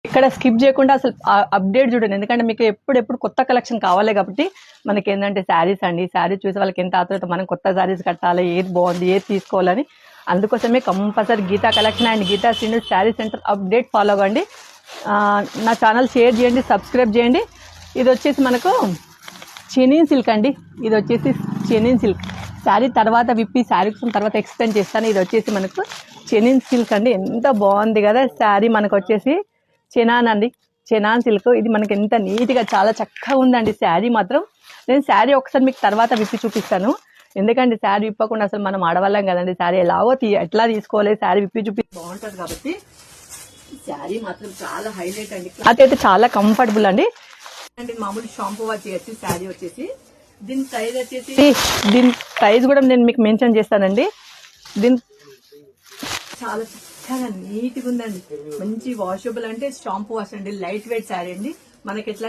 ఇక్కడ స్కిప్ చేయకుండా అసలు అప్డేట్ చూడండి, ఎందుకంటే మీకు ఎప్పుడెప్పుడు కొత్త కలెక్షన్ కావాలి కాబట్టి మనకి ఏంటంటే శారీస్ అండి, శారీస్ చూసే వాళ్ళకి ఎంత ఆతృత, మనం కొత్త శారీస్ కట్టాలి, ఏది బాగుంది ఏది తీసుకోవాలని. అందుకోసమే compulsory Geetha collection and Geetha Srinu sari centre update follow అవ్వండి. నా ఛానల్ షేర్ చేయండి, సబ్స్క్రైబ్ చేయండి. ఇది వచ్చేసి మనకు చెనీన్ సిల్క్ అండి, ఇది వచ్చేసి చెనీన్ సిల్క్ శారీ తర్వాత విప్పి శారీ తర్వాత ఎక్స్టెండ్ చేస్తాను. ఇది వచ్చేసి మనకు చెనీన్ సిల్క్ అండి, ఎంత బాగుంది కదా శారీ. మనకు వచ్చేసి చెనాన్ అండి, చెనాన్ సిల్క్. ఇది మనకి ఎంత నీట్గా చాలా చక్కగా ఉందండి శారీ మాత్రం. నేను శారీ ఒకసారి మీకు తర్వాత విప్పి చూపిస్తాను, ఎందుకంటే శారీ విప్పకుండా అసలు మనం ఆడవాళ్ళం కదండి, శారీ ఎట్లా తీసుకోవాలి, శారీ విప్పి చూపిస్తే బాగుంటుంది కాబట్టి శారీ మాత్రం చాలా హైలైట్ అండి. క్లాత్ అయితే చాలా కంఫర్టబుల్ అండి. అంటే మామూలు షాంపూ వాచ్ చేయొచ్చు. శారీ వచ్చేసి దీని ప్రైస్ వచ్చేసి, దీని ప్రైస్ కూడా నేను మీకు మెన్షన్ చేస్తానండి. దీని చాలా చక్కగా నీట్గా ఉందండి, మంచి వాషబుల్ అంటే షాంపూ వాష్ అండి, లైట్ వెయిట్ శారీ అండి. మనకి ఎట్లా